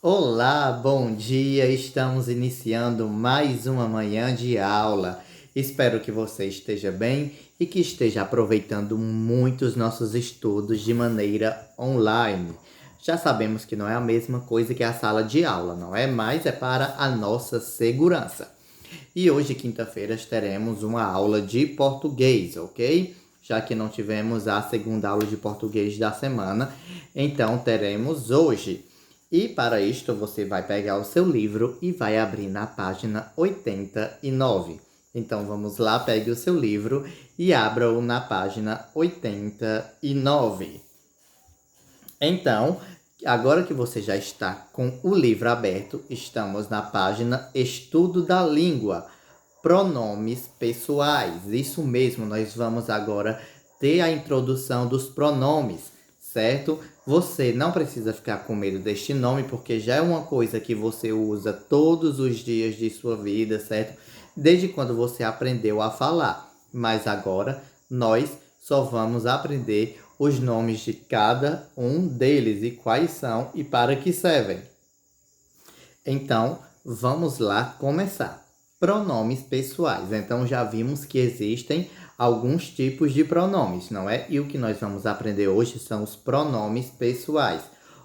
Olá, bom dia! Estamos iniciando mais uma manhã de aula. Espero que você esteja bem e que esteja aproveitando muito os nossos estudos de maneira online. Já sabemos que não é a mesma coisa que a sala de aula, não é? Mas é para a nossa segurança. E hoje, quinta-feira, teremos uma aula de português, ok? Já que não tivemos a segunda aula de português da semana, então teremos hoje. E para isto, você vai pegar o seu livro e vai abrir na página 89. Então vamos lá, pegue o seu livro e abra-o na página 89. Então, agora que você já está com o livro aberto, estamos na página Estudo da Língua, pronomes pessoais. Isso mesmo, nós vamos agora ter a introdução dos pronomes, certo? Você não precisa ficar com medo deste nome, porque já é uma coisa que você usa todos os dias de sua vida, certo? Desde quando você aprendeu a falar. Mas agora nós só vamos aprender os nomes de cada um deles e quais são e para que servem. Então, vamos lá começar. Pronomes pessoais. Então, já vimos que existem alguns tipos de pronomes, não é? E o que nós vamos aprender hoje são os pronomes pessoais.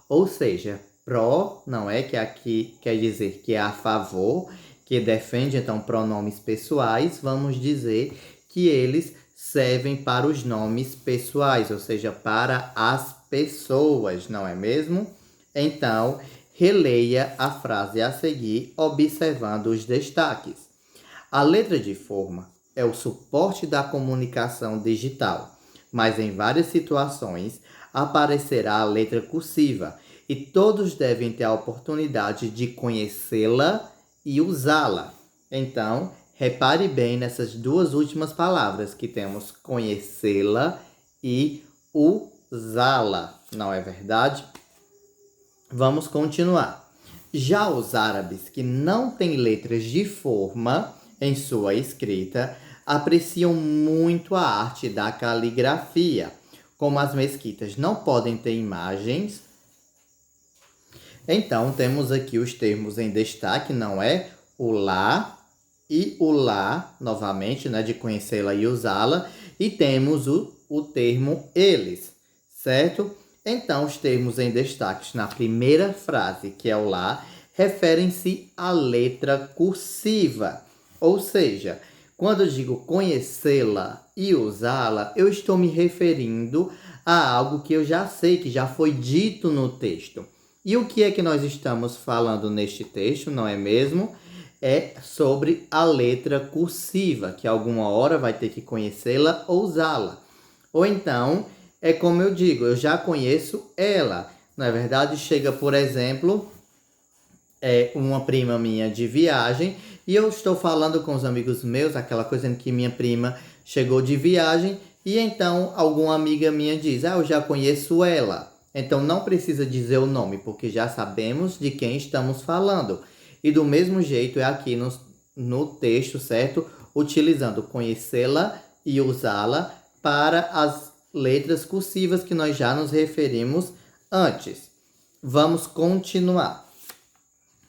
Ou seja, pró, não é? Que aqui quer dizer que é a favor, que defende, então, pronomes pessoais. Vamos dizer que eles servem para os nomes pessoais, ou seja, para as pessoas, não é mesmo? Então, releia a frase a seguir, observando os destaques. A letra de forma é o suporte da comunicação digital, mas em várias situações aparecerá a letra cursiva e todos devem ter a oportunidade de conhecê-la e usá-la. Então, repare bem nessas duas últimas palavras que temos conhecê-la e usá-la, não é verdade? Vamos continuar. Já os árabes que não têm letras de forma em sua escrita apreciam muito a arte da caligrafia. Como as mesquitas não podem ter imagens, então temos aqui os termos em destaque, não é? O lá e o lá, novamente, né? De conhecê-la e usá-la. E temos o termo eles, certo? Então, os termos em destaque na primeira frase, que é o lá, referem-se à letra cursiva. Ou seja, quando eu digo conhecê-la e usá-la, eu estou me referindo a algo que eu já sei, que já foi dito no texto. E o que é que nós estamos falando neste texto, não é mesmo? É sobre a letra cursiva, que alguma hora vai ter que conhecê-la ou usá-la. Ou então, é como eu digo, eu já conheço ela. Na verdade, chega, por exemplo, uma prima minha de viagem e eu estou falando com os amigos meus, aquela coisa em que minha prima chegou de viagem e então alguma amiga minha diz, eu já conheço ela. Então não precisa dizer o nome, porque já sabemos de quem estamos falando. E do mesmo jeito é aqui no texto, certo? Utilizando conhecê-la e usá-la para as letras cursivas que nós já nos referimos antes. Vamos continuar.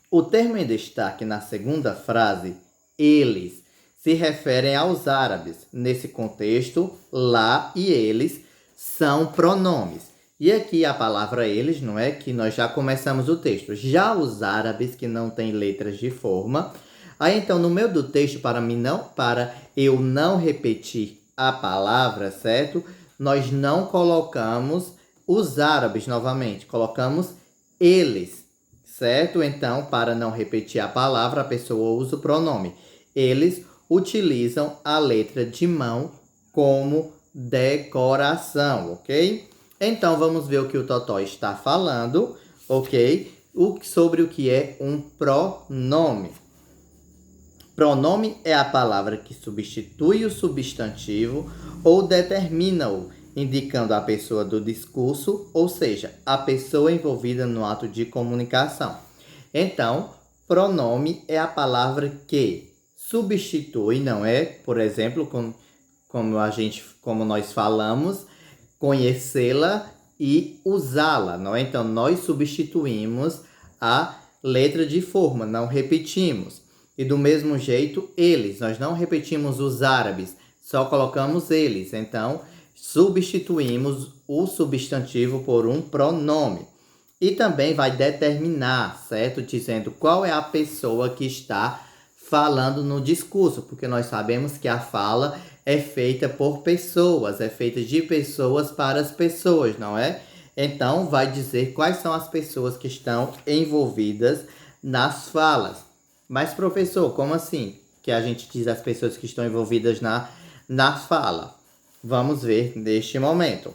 O termo em destaque na segunda frase, eles, se referem aos árabes. Nesse contexto, lá e eles são pronomes. E aqui a palavra eles, não é? Que nós já começamos o texto. Já os árabes, que não têm letras de forma. Aí então, no meio do texto, para eu não repetir a palavra, certo? Nós não colocamos os árabes novamente, colocamos eles, certo? Então, para não repetir a palavra, a pessoa usa o pronome. Eles utilizam a letra de mão como decoração, ok? Então, vamos ver o que o Totó está falando, ok? Sobre o que é um pronome. Pronome é a palavra que substitui o substantivo ou determina-o, indicando a pessoa do discurso, ou seja, a pessoa envolvida no ato de comunicação. Então, pronome é a palavra que substitui, não é? Por exemplo, como nós falamos, conhecê-la e usá-la, não é? Então, nós substituímos a letra de forma, não repetimos. E do mesmo jeito, eles, nós não repetimos os árabes, só colocamos eles. Então, substituímos o substantivo por um pronome. E também vai determinar, certo? Dizendo qual é a pessoa que está falando no discurso, porque nós sabemos que a fala é feita por pessoas, é feita de pessoas para as pessoas, não é? Então, vai dizer quais são as pessoas que estão envolvidas nas falas. Mas, professor, como assim que a gente diz as pessoas que estão envolvidas na fala? Vamos ver neste momento.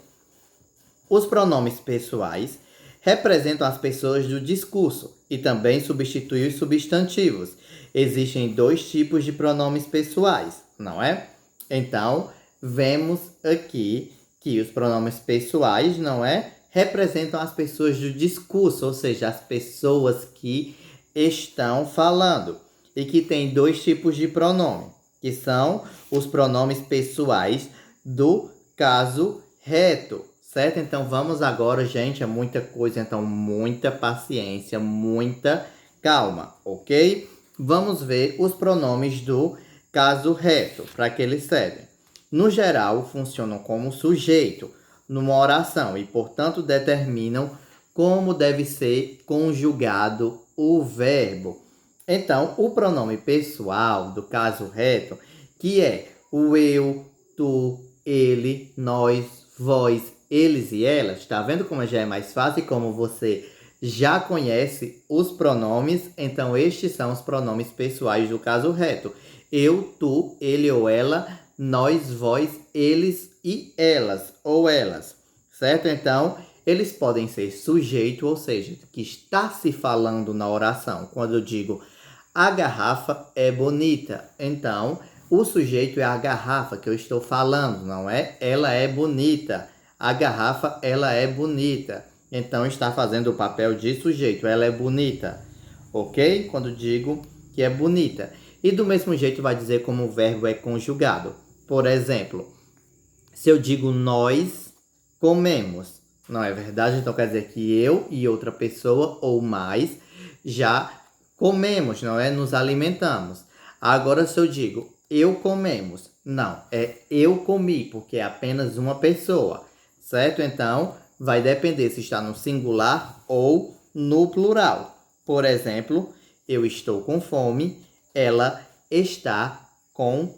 Os pronomes pessoais representam as pessoas do discurso e também substituem os substantivos. Existem dois tipos de pronomes pessoais, não é? Então, vemos aqui que os pronomes pessoais, não é? Representam as pessoas do discurso, ou seja, as pessoas que estão falando. E que tem dois tipos de pronome, que são os pronomes pessoais do caso reto, certo? Então, vamos agora, gente, é muita coisa, então muita paciência, muita calma, ok? Vamos ver os pronomes do caso reto, para que eles servem. No geral, funcionam como sujeito numa oração e, portanto, determinam como deve ser conjugado o verbo. Então, o pronome pessoal do caso reto, que é o eu, tu, ele, nós, vós, eles e elas, está vendo como já é mais fácil e como você já conhece os pronomes? Então, estes são os pronomes pessoais do caso reto. Eu, tu, ele ou ela, nós, vós, eles e elas ou elas, certo? Então, eles podem ser sujeito, ou seja, que está se falando na oração. Quando eu digo a garrafa é bonita, então o sujeito é a garrafa que eu estou falando, não é? Ela é bonita. A garrafa, ela é bonita. Então, está fazendo o papel de sujeito. Ela é bonita, ok? Quando digo que é bonita. E do mesmo jeito vai dizer como o verbo é conjugado. Por exemplo, se eu digo nós comemos, não é verdade? Então, quer dizer que eu e outra pessoa ou mais já comemos, não é? Nos alimentamos. Agora, se eu digo eu comemos, não, é eu comi, porque é apenas uma pessoa, certo? Então, vai depender se está no singular ou no plural. Por exemplo, eu estou com fome, ela está com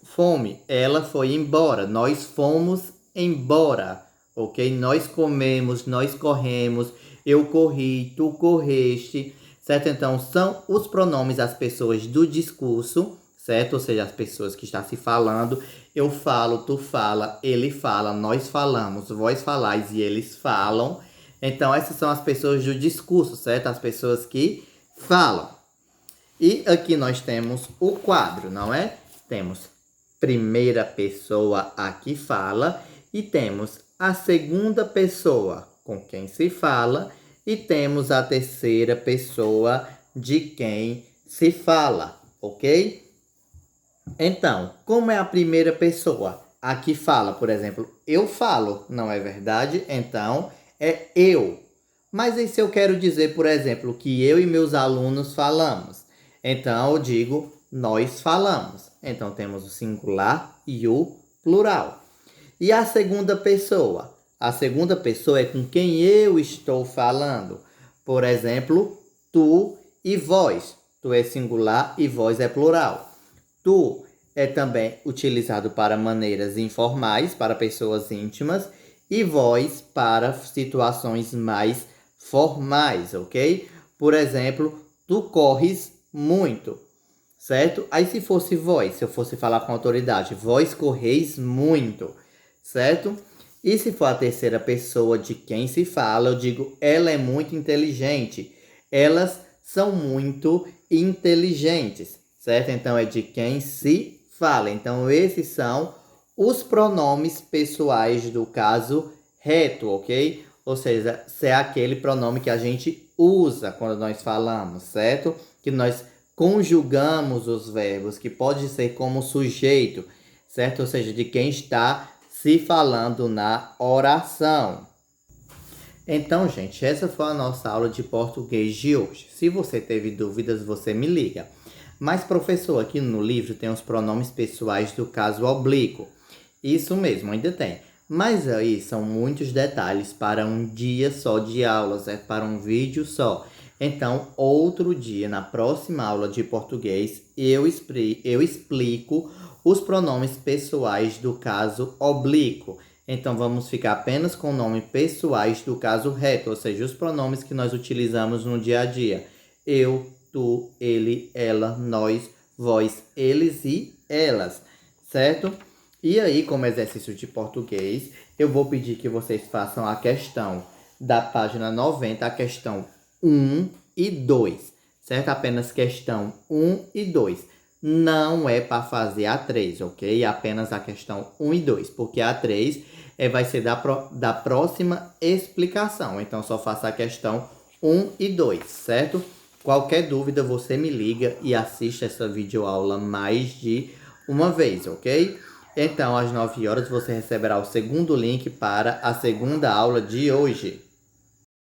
fome, ela foi embora, nós fomos embora, ok? Nós comemos, nós corremos, eu corri, tu correste, certo? Então, são os pronomes as pessoas do discurso, certo? Ou seja, as pessoas que estão se falando. Eu falo, tu fala, ele fala, nós falamos, vós falais e eles falam. Então, essas são as pessoas do discurso, certo? As pessoas que falam. E aqui nós temos o quadro, não é? Temos primeira pessoa a que fala e temos a segunda pessoa com quem se fala e temos a terceira pessoa de quem se fala, ok? Então, como é a primeira pessoa? A que fala, por exemplo, eu falo, não é verdade? Então, é eu. Mas e se eu quero dizer, por exemplo, que eu e meus alunos falamos? Então, eu digo nós falamos. Então, temos o singular e o plural. E a segunda pessoa? A segunda pessoa é com quem eu estou falando. Por exemplo, tu e vós. Tu é singular e vós é plural. Tu é também utilizado para maneiras informais, para pessoas íntimas, e vós para situações mais formais, ok? Por exemplo, tu corres muito, certo? Aí se fosse vós, se eu fosse falar com autoridade, vós correis muito, certo? E se for a terceira pessoa de quem se fala, eu digo, ela é muito inteligente. Elas são muito inteligentes, certo? Então, é de quem se fala. Então, esses são os pronomes pessoais do caso reto, ok? Ou seja, se é aquele pronome que a gente usa quando nós falamos, certo? Que nós conjugamos os verbos, que pode ser como sujeito, certo? Ou seja, de quem está se falando na oração. Então, gente, essa foi a nossa aula de português de hoje. Se você teve dúvidas, você me liga. Mas, professor, aqui no livro tem os pronomes pessoais do caso oblíquo. Isso mesmo, ainda tem. Mas aí são muitos detalhes para um dia só de aulas, é para um vídeo só. Então, outro dia, na próxima aula de português, eu explico os pronomes pessoais do caso oblíquo. Então, vamos ficar apenas com nomes pessoais do caso reto, ou seja, os pronomes que nós utilizamos no dia a dia. Eu, tu, ele, ela, nós, vós, eles e elas, certo? E aí, como exercício de português, eu vou pedir que vocês façam a questão da página 90, a questão 1 e 2, certo? Apenas questão 1 e 2. Não é para fazer a 3, ok? Apenas a questão 1 e 2, porque a 3 vai ser da próxima explicação. Então, só faça a questão 1 e 2, certo? Qualquer dúvida, você me liga e assista essa videoaula mais de uma vez, ok? Então, às 9 horas, você receberá o segundo link para a segunda aula de hoje.